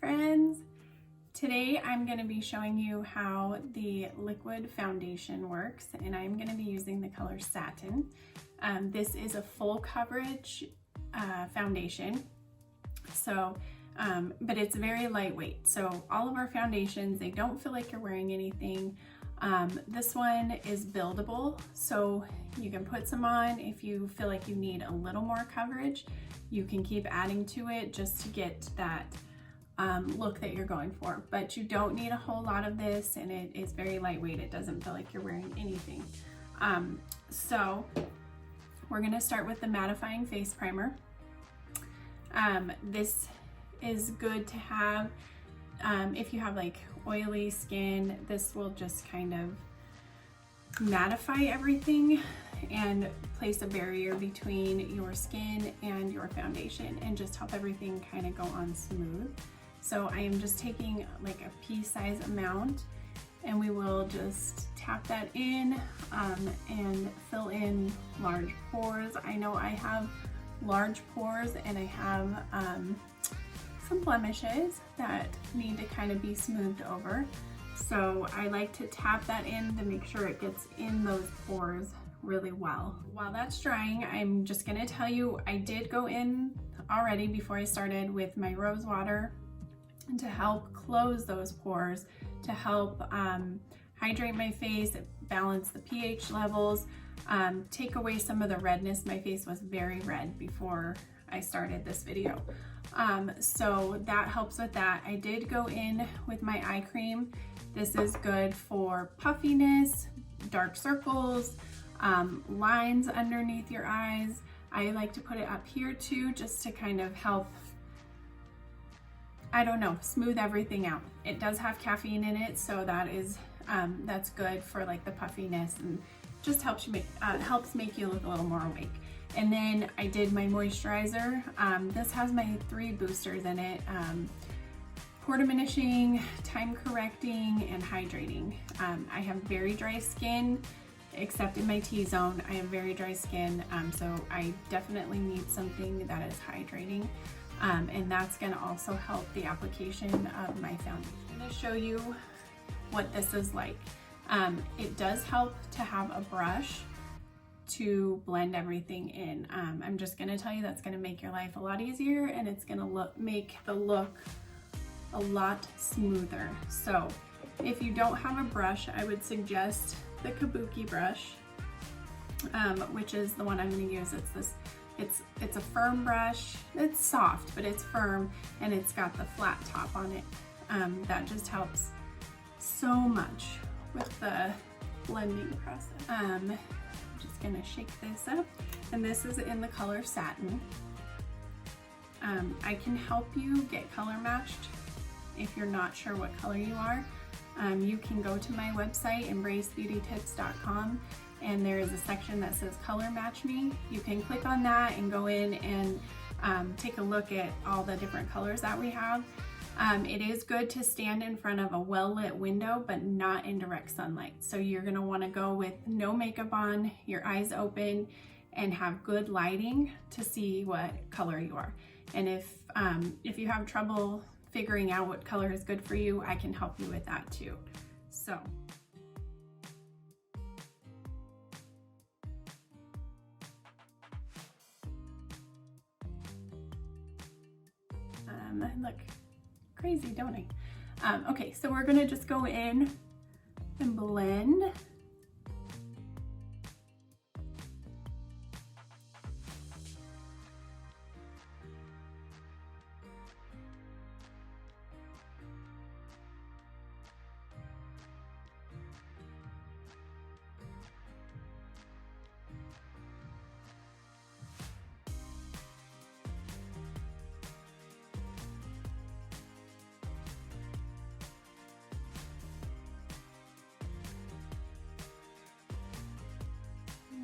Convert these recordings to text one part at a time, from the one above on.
friends! Today I'm going to be showing you how the liquid foundation works, and I'm going to be using the color Satin. This is a full coverage foundation, but it's very lightweight. So all of our foundations, they don't feel like you're wearing anything. This one is buildable, so you can put some on if you feel like you need a little more coverage. You can keep adding to it just to get that look that you're going for, but you don't need a whole lot of this, and it is very lightweight. It doesn't feel like you're wearing anything. So we're going to start with the mattifying face primer. This is good to have if you have like oily skin. This will just kind of mattify everything and place a barrier between your skin and your foundation and just help everything kind of go on smooth. So I am just taking like a pea-size amount, and we will just tap that in and fill in large pores. I know I have large pores and I have some blemishes that need to kind of be smoothed over. So I like to tap that in to make sure it gets in those pores really well. While that's drying, I'm just gonna tell you, I did go in already before I started with my rose water to help close those pores, to help hydrate my face, balance the pH levels, take away some of the redness. My face was very red before I started this video. So that helps with that. I did go in with my eye cream. This is good for puffiness, dark circles, lines underneath your eyes. I like to put it up here too, just to kind of help, I don't know, smooth everything out. It does have caffeine in it, so that is that's good for like the puffiness, and just helps you helps make you look a little more awake. And then I did my moisturizer. This has my 3 boosters in it: pore diminishing, time correcting, and hydrating. I have very dry skin, except in my T-zone. I have very dry skin, so I definitely need something that is hydrating. And that's going to also help the application of my foundation. I'm going to show you what this is like. It does help to have a brush to blend everything in. I'm just going to tell you that's going to make your life a lot easier, and it's going to make the look a lot smoother. So if you don't have a brush, I would suggest the Kabuki brush, which is the one I'm going to use. It's a firm brush. It's soft, but it's firm, and it's got the flat top on it. That just helps so much with the blending process. I'm just gonna shake this up, and this is in the color Satin. I can help you get color matched if you're not sure what color you are. You can go to my website, embracebeautytips.com, and there is a section that says color match me. You can click on that and go in and take a look at all the different colors that we have. It is good to stand in front of a well-lit window, but not in direct sunlight. So you're gonna wanna go with no makeup on, your eyes open, and have good lighting to see what color you are. And if you have trouble figuring out what color is good for you, I can help you with that too. So. I look crazy, don't I? Okay, so we're gonna just go in and blend.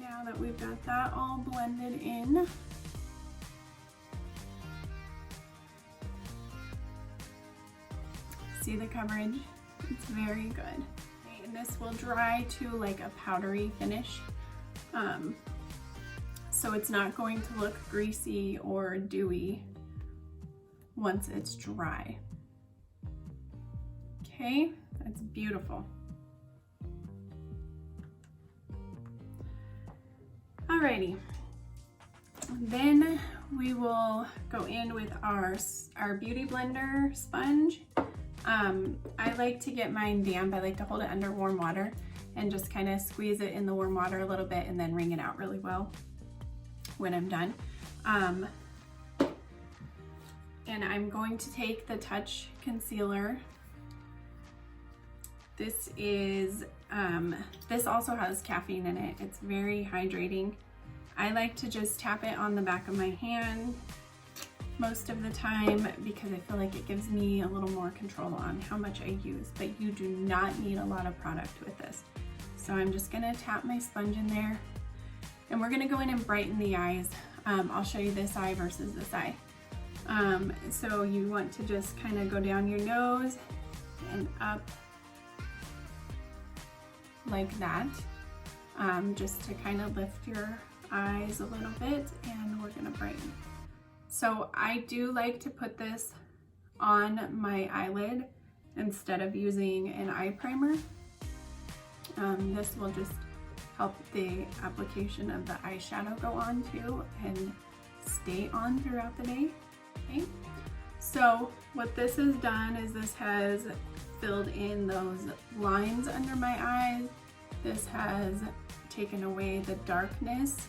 Now that we've got that all blended in, see the coverage? It's very good. Okay, and this will dry to like a powdery finish. So it's not going to look greasy or dewy once it's dry. Okay, that's beautiful. Alrighty, then we will go in with our Beauty Blender sponge. I like to get mine damp. I like to hold it under warm water and just kind of squeeze it in the warm water a little bit and then wring it out really well when I'm done. And I'm going to take the Touch Concealer. This is, this also has caffeine in it. It's very hydrating. I like to just tap it on the back of my hand most of the time because I feel like it gives me a little more control on how much I use, but you do not need a lot of product with this. So I'm just gonna tap my sponge in there and we're gonna go in and brighten the eyes. I'll show you this eye versus this eye. So you want to just kind of go down your nose and up like that, just to kind of lift your eyes a little bit, and we're gonna brighten. So I do like to put this on my eyelid instead of using an eye primer. This will just help the application of the eyeshadow go on too and stay on throughout the day. Okay. So what this has done is this has filled in those lines under my eyes. This has taken away the darkness,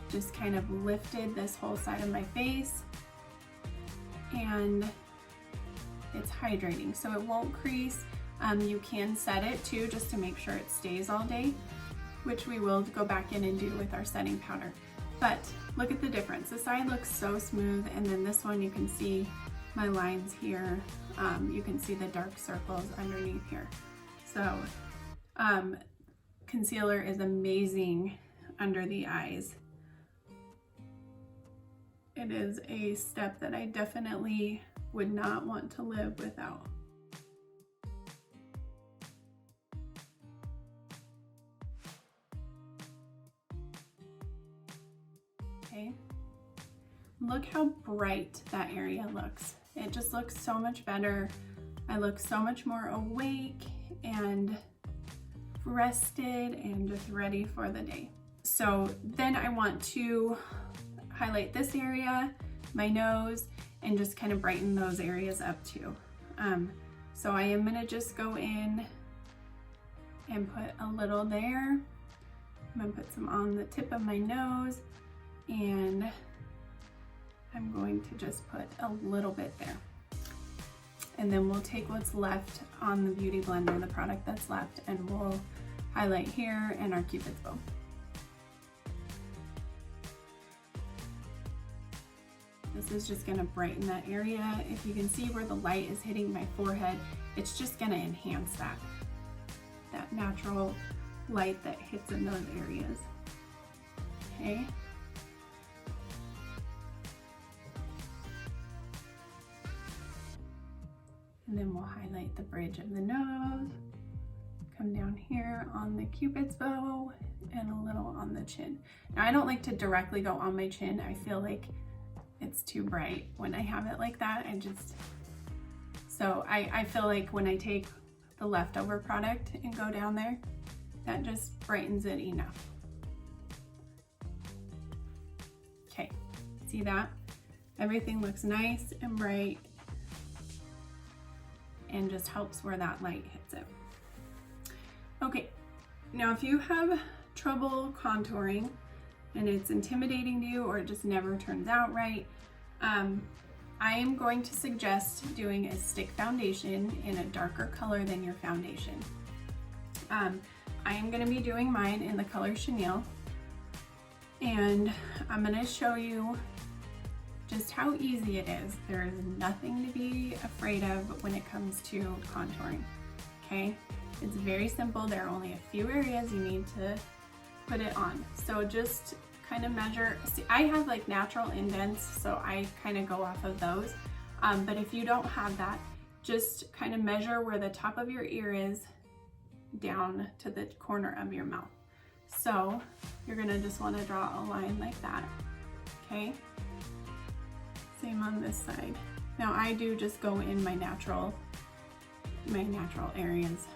just kind of lifted this whole side of my face, and it's hydrating so it won't crease. You can set it too just to make sure it stays all day, which we will go back in and do with our setting powder. But look at the difference. This side looks so smooth, and then this one you can see my lines here. You can see the dark circles underneath here. So concealer is amazing under the eyes. It is a step that I definitely would not want to live without. Okay, look how bright that area looks. It just looks so much better. I look so much more awake and rested and just ready for the day. So then I want to highlight this area, my nose, and just kind of brighten those areas up too. So I am gonna just go in and put a little there. I'm gonna put some on the tip of my nose, and I'm going to just put a little bit there. And then we'll take what's left on the Beauty Blender, the product that's left, and we'll highlight here and our Cupid's bow. This is just gonna brighten that area. If you can see where the light is hitting my forehead, it's just gonna enhance that natural light that hits in those areas. Okay. And then we'll highlight the bridge of the nose, come down here on the Cupid's bow, and a little on the chin. Now I don't like to directly go on my chin. I feel like it's too bright when I have it like that. So I feel like when I take the leftover product and go down there, that just brightens it enough. Okay, see that? Everything looks nice and bright and just helps where that light hits it. Okay, now if you have trouble contouring and it's intimidating to you or it just never turns out right, I am going to suggest doing a stick foundation in a darker color than your foundation. I am going to be doing mine in the color Chenille, and I'm going to show you just how easy it is. There is nothing to be afraid of when it comes to contouring, okay? It's very simple. There are only a few areas you need to put it on. So just kind of measure. See, I have like natural indents, so I kind of go off of those. But if you don't have that, just kind of measure where the top of your ear is down to the corner of your mouth. So you're gonna just want to draw a line like that, okay? Same on this side. Now I do just go in my natural my natural areas.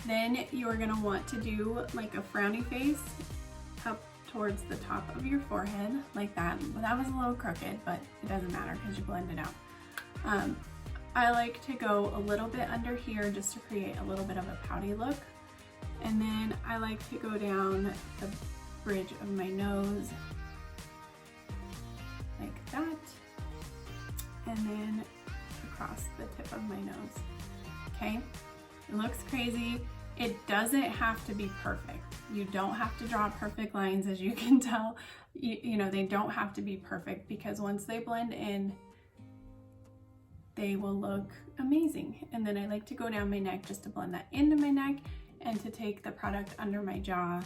Then you're gonna want to do like a frowny face up towards the top of your forehead, like that. Well, that was a little crooked, but it doesn't matter because you blend it out. I like to go a little bit under here just to create a little bit of a pouty look. And then I like to go down the bridge of my nose like that, and then across the tip of my nose. Okay, it looks crazy. It doesn't have to be perfect. You don't have to draw perfect lines, as you can tell. You know, they don't have to be perfect, because once they blend in, they will look amazing. And then I like to go down my neck just to blend that into my neck, and to take the product under my jaw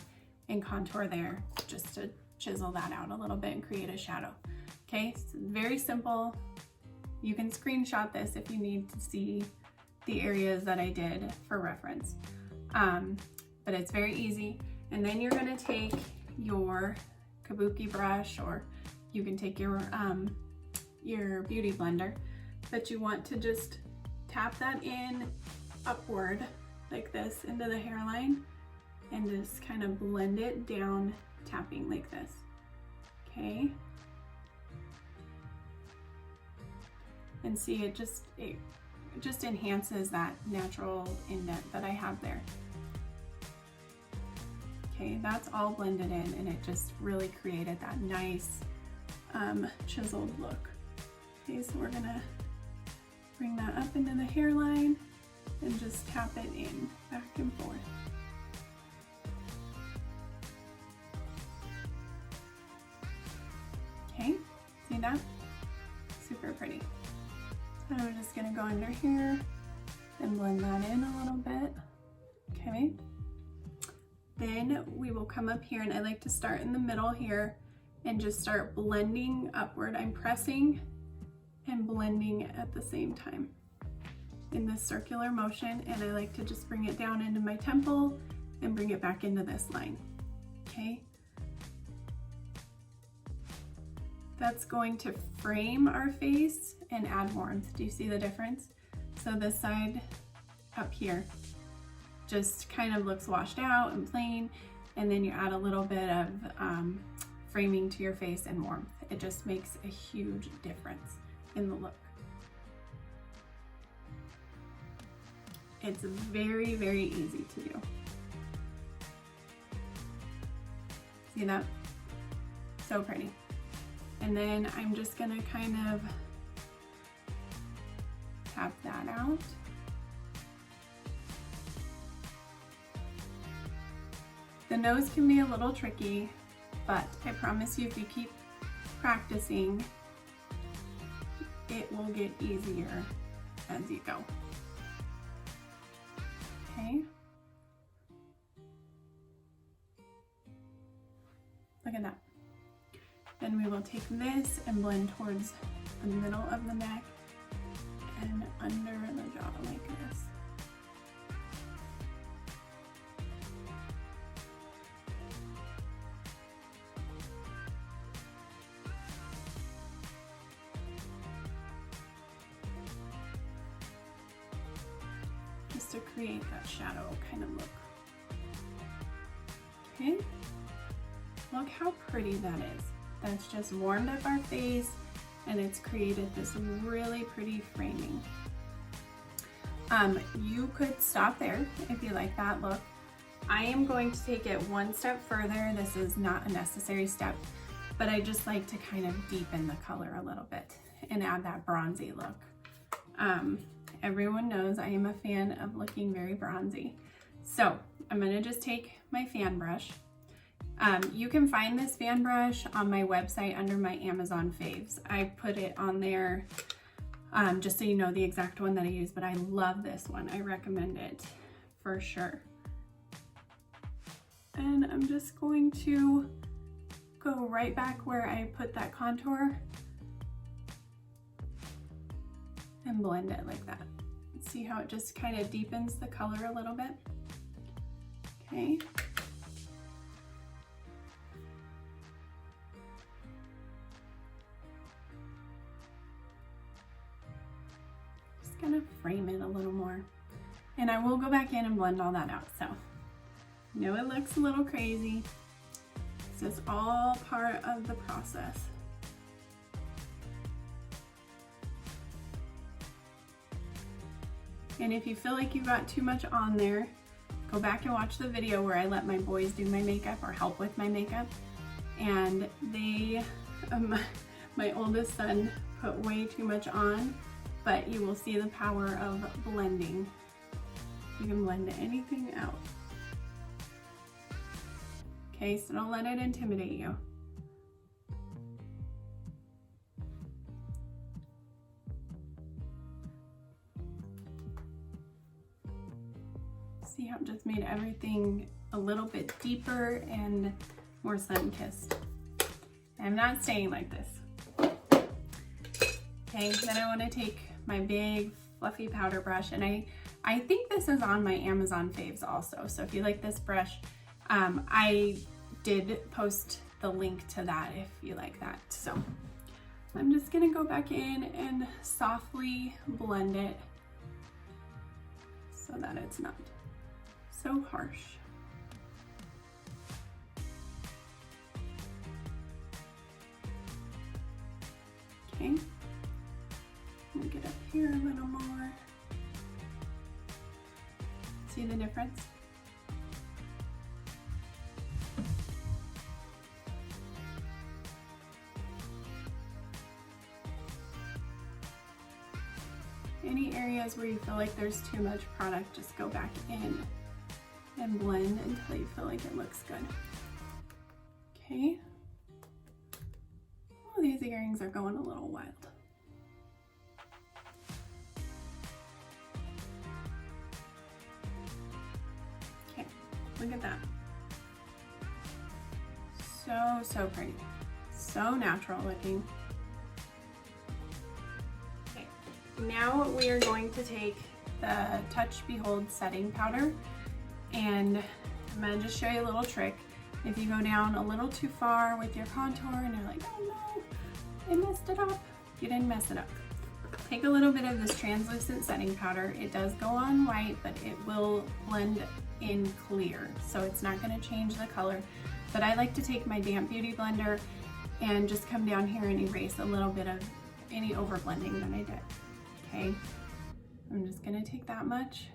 and contour there just to chisel that out a little bit and create a shadow. Okay, so very simple. You can screenshot this if you need to see the areas that I did for reference. But it's very easy. And then you're gonna take your kabuki brush, or you can take your beauty blender, but you want to just tap that in upward like this into the hairline, and just kind of blend it down, tapping like this. Okay, and see, it just enhances that natural indent that I have there. Okay, that's all blended in, and it just really created that nice chiseled look. Okay, so we're gonna bring that up into the hairline and just tap it in back and forth. Okay, see that? Super pretty. So I'm just gonna go under here and blend that in a little bit. Okay. Then we will come up here, and I like to start in the middle here and just start blending upward. I'm pressing and blending at the same time in this circular motion, and I like to just bring it down into my temple and bring it back into this line. Okay, that's going to frame our face and add warmth. Do you see the difference? So this side up here just kind of looks washed out and plain, and then you add a little bit of framing to your face and warmth. It just makes a huge difference in the look. It's very, very easy to do. See that? So pretty. And then I'm just gonna kind of tap that out. The nose can be a little tricky, but I promise you, if you keep practicing, it will get easier as you go. Okay. Look at that. Then we will take this and blend towards the middle of the neck and under the jaw like this. Just to create that shadow kind of look. Okay, look how pretty that is. That's just warmed up our face, and it's created this really pretty framing. You could stop there if you like that look. I am going to take it one step further. This is not a necessary step, but I just like to kind of deepen the color a little bit and add that bronzy look. Everyone knows I am a fan of looking very bronzy. So I'm gonna just take my fan brush. You can find this fan brush on my website under my Amazon faves. I put it on there just so you know the exact one that I use, but I love this one. I recommend it for sure. And I'm just going to go right back where I put that contour and blend it like that. See how it just kind of deepens the color a little bit? Okay. gonna frame it a little more. And I will go back in and blend all that out. So I know it looks a little crazy. It's just all part of the process. And if you feel like you got too much on there, go back and watch the video where I let my boys do my makeup or help with my makeup. And they, my oldest son put way too much on, but you will see the power of blending. You can blend anything out. Okay, so don't let it intimidate you. See how it just made everything a little bit deeper and more sun-kissed. I'm not staying like this. Okay, then I want to take my big fluffy powder brush, and I think this is on my Amazon faves also. So if you like this brush, I did post the link to that if you like that. So I'm just gonna go back in and softly blend it so that it's not so harsh. Okay, I'm gonna get up here a little more. See the difference? Any areas where you feel like there's too much product, just go back in and blend until you feel like it looks good. Okay. Oh, these earrings are going a little wild. Okay, look at that. So pretty. So natural looking. Okay, now we are going to take the Touch Behold setting powder, and I'm gonna just show you a little trick. If you go down a little too far with your contour and you're like, oh no, I messed it up. You didn't mess it up. Take a little bit of this translucent setting powder. It does go on white, but it will blend in clear, so it's not gonna change the color. But I like to take my damp beauty blender and just come down here and erase a little bit of any over blending that I did. Okay, I'm just gonna take that much,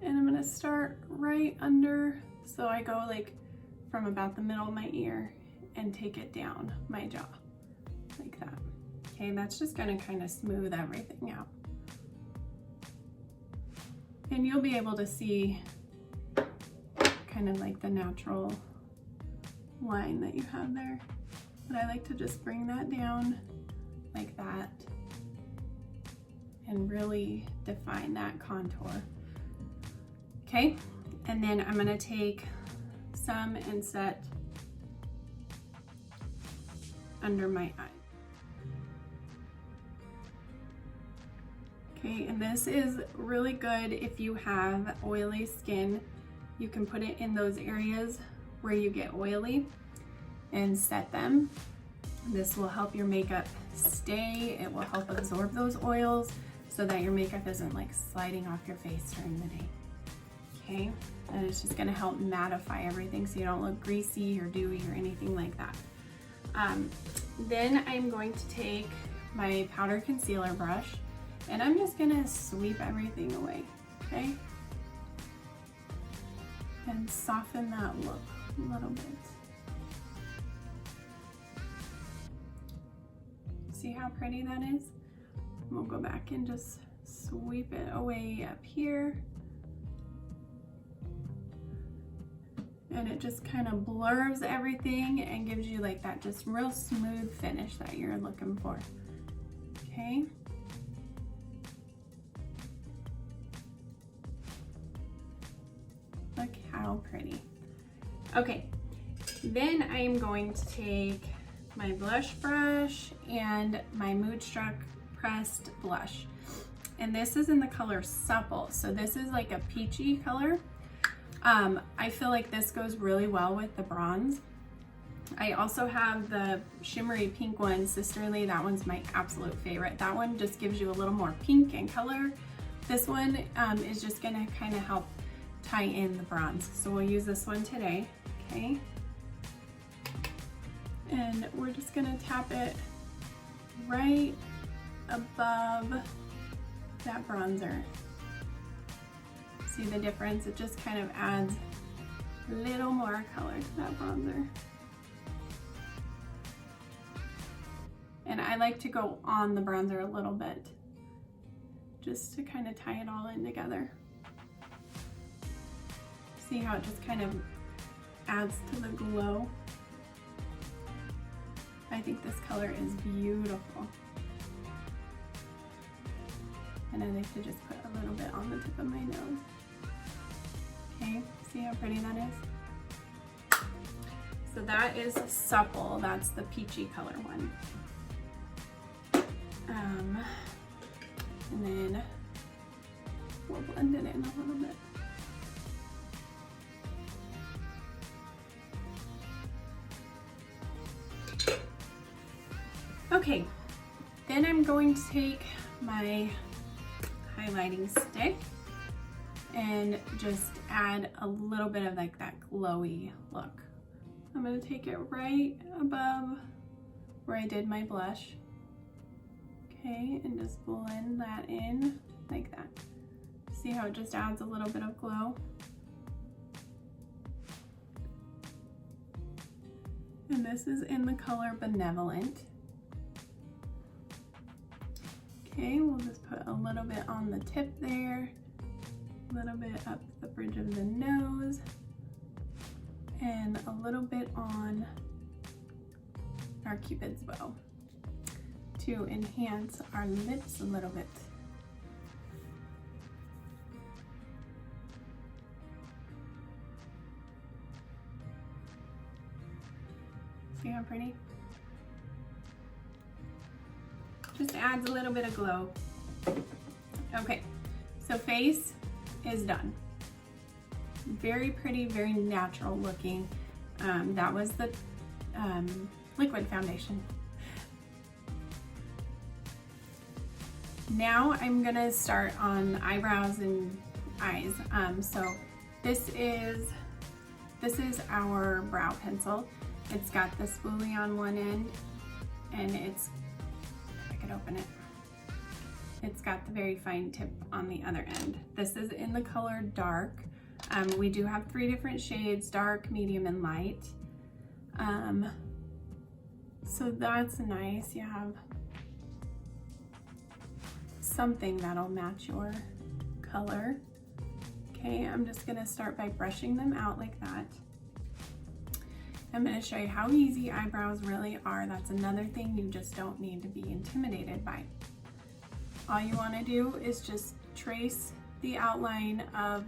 and I'm gonna start right under, so I go like from about the middle of my ear and take it down my jaw, like that. Okay, that's just gonna kind of smooth everything out. And you'll be able to see kind of like the natural line that you have there. But I like to just bring that down like that and really define that contour. Okay, and then I'm gonna take some and set under my eye. Okay, and this is really good if you have oily skin. You can put it in those areas where you get oily and set them. This will help your makeup stay. It will help absorb those oils so that your makeup isn't like sliding off your face during the day. Okay, and it's just gonna help mattify everything so you don't look greasy or dewy or anything like that. Then I'm going to take my powder concealer brush and I'm just gonna sweep everything away, okay? And soften that look a little bit. See how pretty that is? We'll go back and just sweep it away up here. And it just kind of blurs everything and gives you like that just real smooth finish that you're looking for. Okay. Look how pretty. Okay, then I'm going to take my blush brush and my Mood Struck pressed blush. And this is in the color Supple. So this is like a peachy color. I feel like this goes really well with the bronze. I also have the shimmery pink one, Sisterly. That one's my absolute favorite. That one just gives you a little more pink and color. This one is just gonna kind of help tie in the bronze. So we'll use this one today, okay? And we're just gonna tap it right above that bronzer. See the difference? It just kind of adds a little more color to that bronzer. And I like to go on the bronzer a little bit, just to kind of tie it all in together. See how it just kind of adds to the glow? I think this color is beautiful. And I like to just put a little bit on the tip of my nose. Okay, see how pretty that is? So that is Supple, that's the peachy color one. And then we'll blend it in a little bit. Okay, then I'm going to take my highlighting stick and just add a little bit of like that glowy look. I'm going to take it right above where I did my blush. Okay, and just blend that in like that. See how it just adds a little bit of glow? And this is in the color Benevolent. Okay, we'll just put a little bit on the tip there, a little bit up the bridge of the nose, and a little bit on our Cupid's bow to enhance our lips a little bit. See how pretty? Just adds a little bit of glow. Okay, so face is done. Very pretty, very natural looking. That was the liquid foundation. Now I'm gonna start on eyebrows and eyes. So this is our brow pencil. It's got the spoolie on one end, and if I could open it, it's got the very fine tip on the other end. This is in the color Dark. We do have 3 different shades: dark, medium, and light. So that's nice. You have something that'll match your color. Okay, I'm just gonna start by brushing them out like that. I'm gonna show you how easy eyebrows really are. That's another thing you just don't need to be intimidated by. All you wanna do is just trace the outline of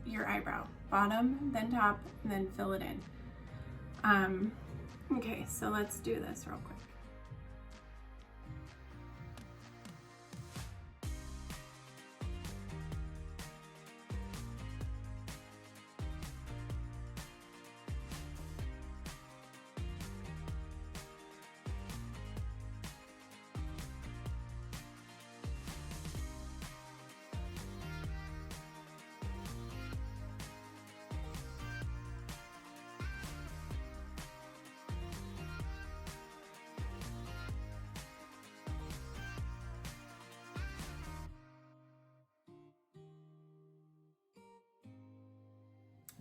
your eyebrow, bottom, then top, and then fill it in. Okay, so let's do this real quick.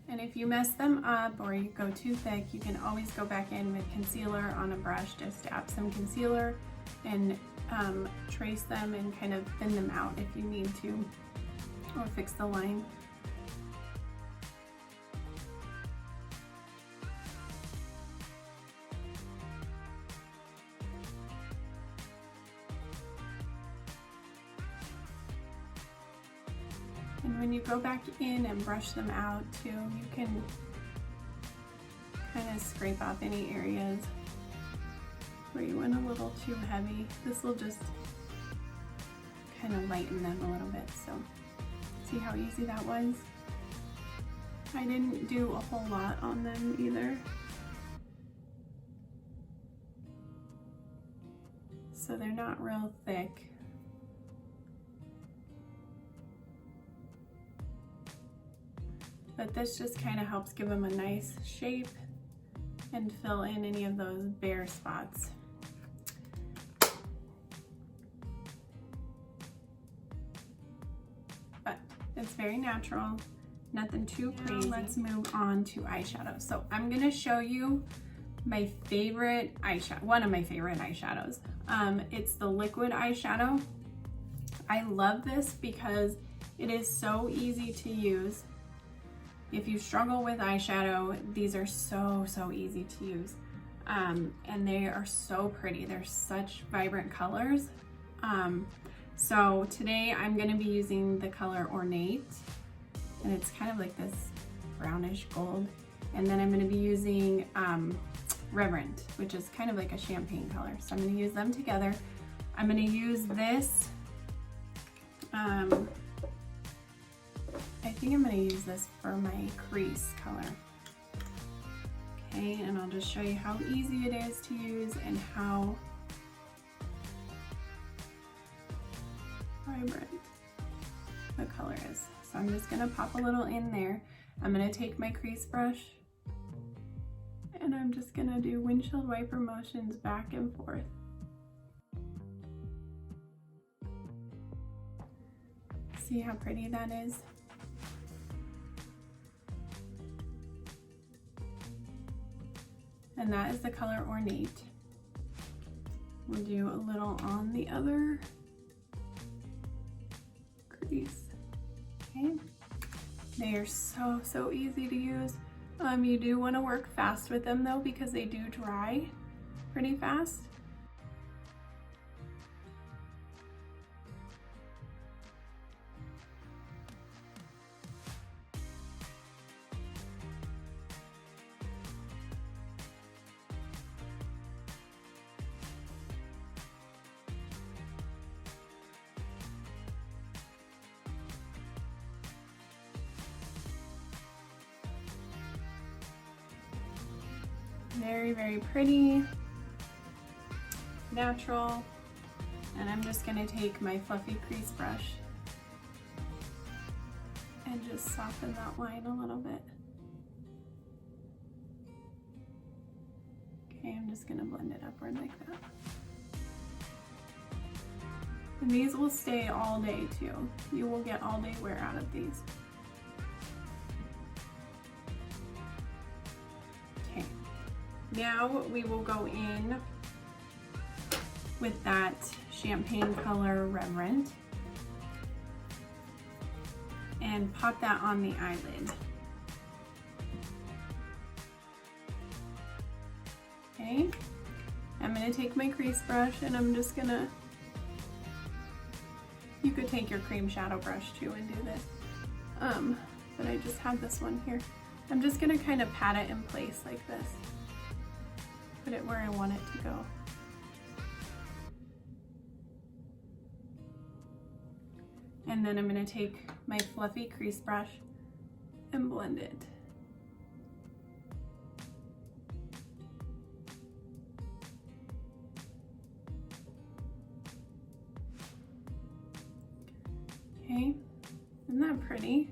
And if you mess them up or you go too thick, you can always go back in with concealer on a brush. Just dab some concealer and trace them and kind of thin them out if you need to, or fix the line. And when you go back in and brush them out too, you can kind of scrape off any areas where you went a little too heavy. This will just kind of lighten them a little bit. So see how easy that was? I didn't do a whole lot on them either. so they're not real thick. But this just kind of helps give them a nice shape and fill in any of those bare spots. But it's very natural, nothing too crazy. Now let's move on to eyeshadow. So I'm gonna show you my favorite eyeshadow, one of my favorite eyeshadows. It's the liquid eyeshadow. I love this because it is so easy to use. If you struggle with eyeshadow, these are so easy to use. And they are so pretty. They're such vibrant colors. So today I'm gonna be using the color Ornate, and it's kind of like this brownish gold. And then I'm gonna be using Reverent, which is kind of like a champagne color. So I'm gonna use them together. I'm gonna use this, I think I'm gonna use this for my crease color. Okay, and I'll just show you how easy it is to use and how vibrant the color is. So I'm just gonna pop a little in there. I'm gonna take my crease brush and I'm just gonna do windshield wiper motions back and forth. See how pretty that is? And that is the color Ornate. We'll do a little on the other crease. Okay. They are so easy to use. You do want to work fast with them though, because they do dry pretty fast. Very pretty, natural. And I'm just gonna take my fluffy crease brush and just soften that line a little bit. Okay, I'm just gonna blend it upward like that. And these will stay all day too. You will get all day wear out of these. Okay, now we will go in with that champagne color Reverent and pop that on the eyelid. Okay, I'm gonna take my crease brush and I'm just gonna, you could take your cream shadow brush too and do this, but I just have this one here. I'm just gonna kind of pat it in place like this, put it where I want it to go. And then I'm gonna take my fluffy crease brush and blend it. Okay, isn't that pretty?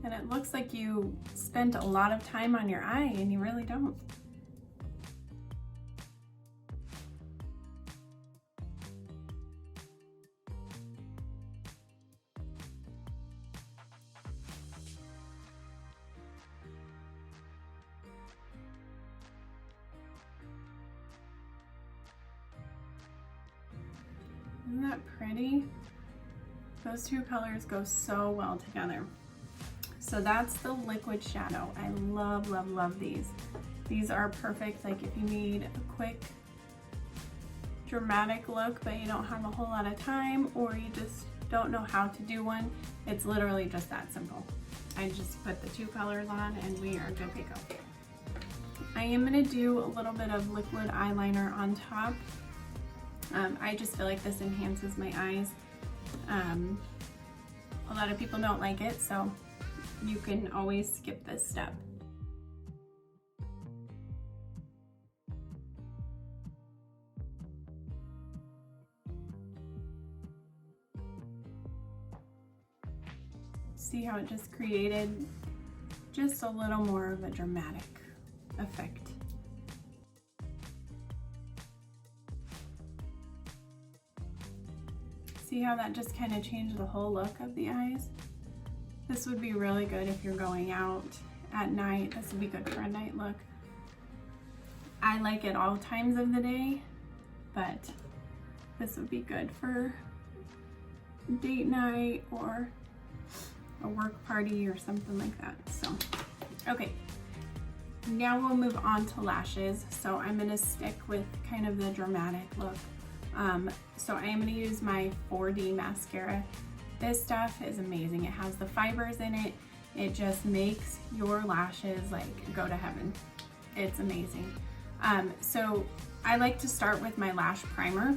And it looks like you spent a lot of time on your eye and you really don't. Isn't that pretty? Those two colors go so well together. So that's the liquid shadow. I love, love, love these. These are perfect, like if you need a quick, dramatic look, but you don't have a whole lot of time, or you just don't know how to do one. It's literally just that simple. I just put the two colors on and we are good to go. I am gonna do a little bit of liquid eyeliner on top. I just feel like this enhances my eyes. A lot of people don't like it, so you can always skip this step. See how it just created just a little more of a dramatic effect. See how that just kind of changed the whole look of the eyes? This would be really good if you're going out at night. This would be good for a night look. I like it all times of the day, but this would be good for date night or a work party or something like that. So, okay. Now we'll move on to lashes. So I'm gonna stick with kind of the dramatic look. So I am gonna use my 4D mascara. This stuff is amazing. It has the fibers in it. It just makes your lashes like go to heaven. It's amazing. So I like to start with my lash primer,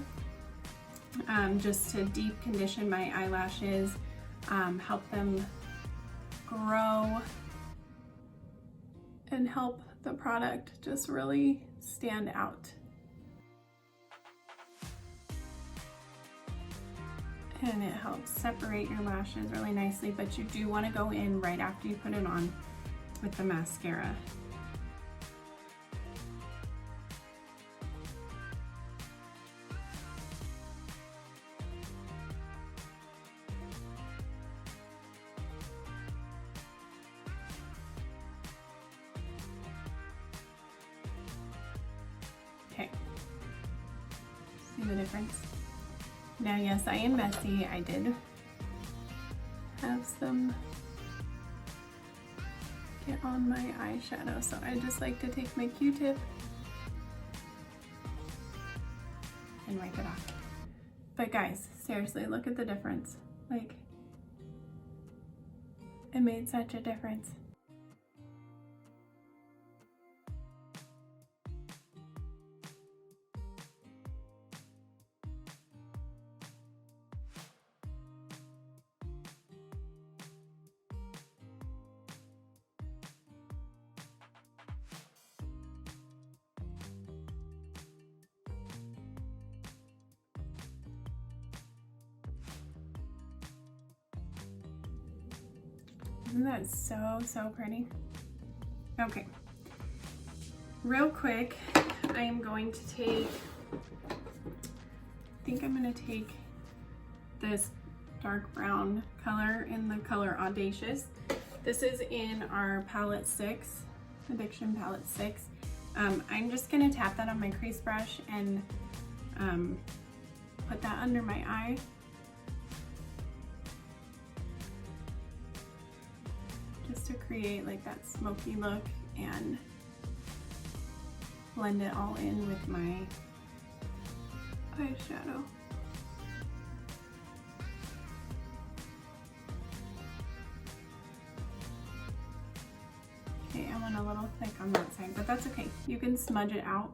just to deep condition my eyelashes, help them grow, and help the product just really stand out. And it helps separate your lashes really nicely, but you do want to go in right after you put it on with the mascara. Okay, see the difference? Now, yes, I am messy. I did have some get on my eyeshadow, so I just like to take my Q-tip and wipe it off. But guys, seriously, look at the difference. Like, it made such a difference. Isn't that so pretty? Okay, real quick, I am going to take, I think I'm gonna take this dark brown color in the color Audacious. This is in our palette 6, Addiction palette 6. I'm just gonna tap that on my crease brush and put that under my eye. Just to create like that smoky look and blend it all in with my eyeshadow. Okay, I went a little thick on that side, but that's okay. You can smudge it out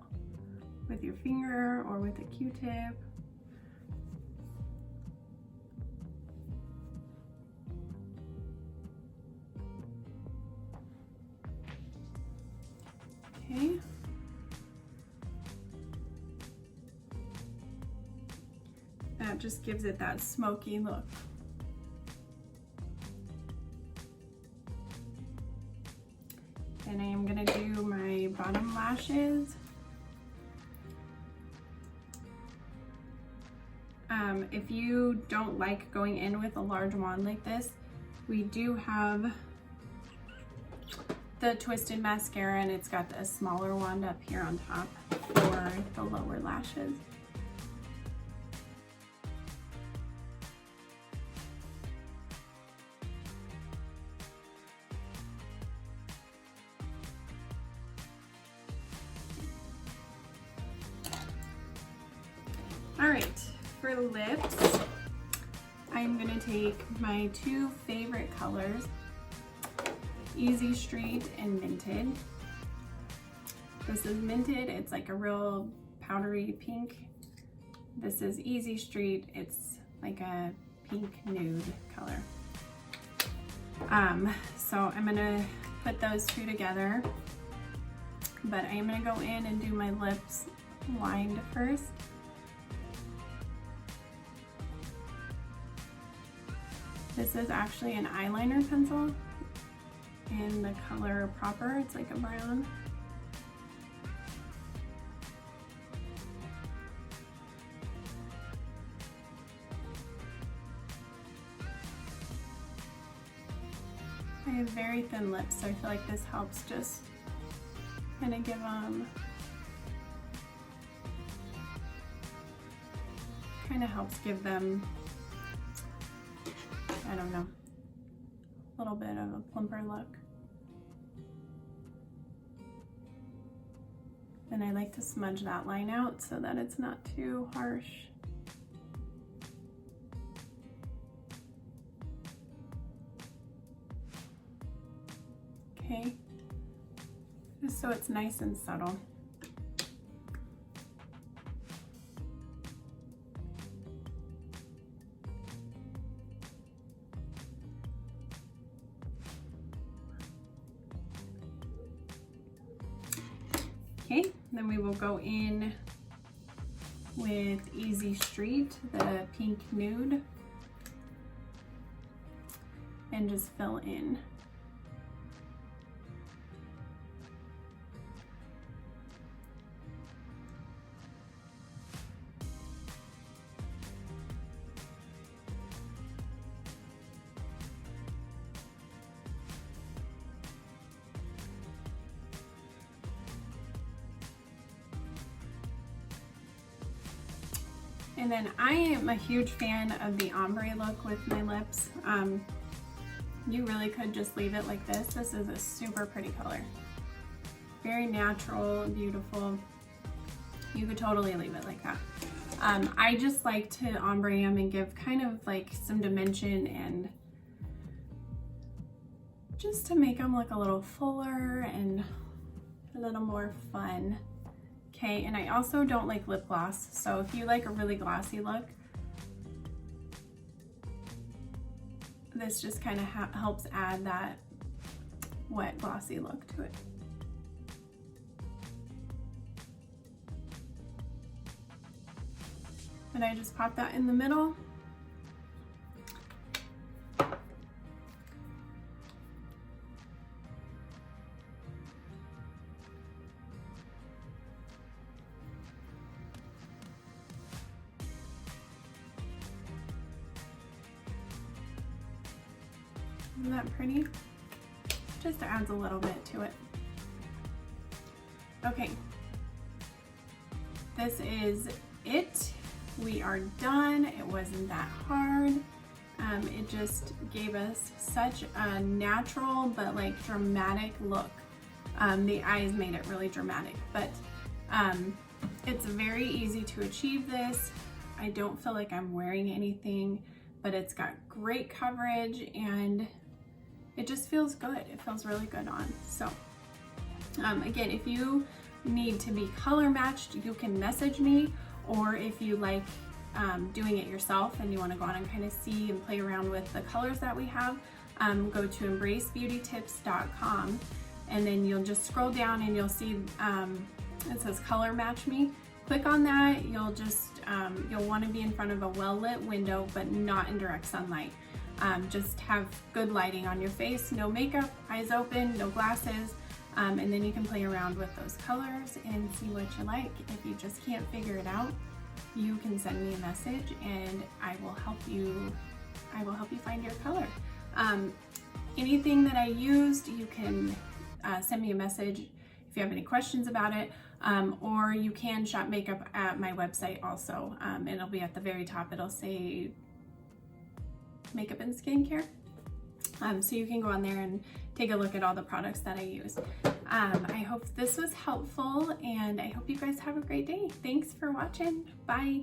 with your finger or with a Q-tip. Okay. That just gives it that smoky look. And I am gonna do my bottom lashes. If you don't like going in with a large wand like this, we do have the twisted mascara, and it's got a smaller wand up here on top for the lower lashes. All right, for lips, I'm gonna take my two favorite colors, Easy Street and Minted. This is Minted, it's like a real powdery pink. This is Easy Street, it's like a pink nude color. So I'm gonna put those two together, but I'm gonna go in and do my lips lined first. This is actually an eyeliner pencil in the color Proper. It's like a brown. I have very thin lips, so I feel like this helps just kind of give them, helps give them, I don't know, a little bit of a plumper look. And I like to smudge that line out so that it's not too harsh. Okay, just so it's nice and subtle. Okay, then we will go in with Easy Street, the pink nude, and just fill in. And then I am a huge fan of the ombre look with my lips. You really could just leave it like this. This is a super pretty color. Very natural and beautiful. You could totally leave it like that. I just like to ombre them and give kind of like some dimension and just to make them look a little fuller and a little more fun. Okay, and I also don't like lip gloss, so if you like a really glossy look, this just kind of helps add that wet glossy look to it. And I just pop that in the middle. Isn't that pretty? Just adds a little bit to it. Okay, this is it. We are done. It wasn't that hard. It just gave us such a natural but like dramatic look. The eyes made it really dramatic, but it's very easy to achieve this. I don't feel like I'm wearing anything, but it's got great coverage and it just feels good. It feels really good on. So again, if you need to be color matched, you can message me, or if you like doing it yourself and you want to go on and kind of see and play around with the colors that we have, go to embracebeautytips.com and then you'll just scroll down and you'll see it says color match me. Click on that. You'll just you'll want to be in front of a well-lit window but not in direct sunlight. Just have good lighting on your face, no makeup, eyes open, no glasses, and then you can play around with those colors and see what you like. If you just can't figure it out, you can send me a message and I will help you find your color. Anything that I used, you can send me a message if you have any questions about it, or you can shop makeup at my website also. It'll be at the very top. It'll say makeup and skincare. So you can go on there and take a look at all the products that I use. I hope this was helpful and I hope you guys have a great day. Thanks for watching. Bye.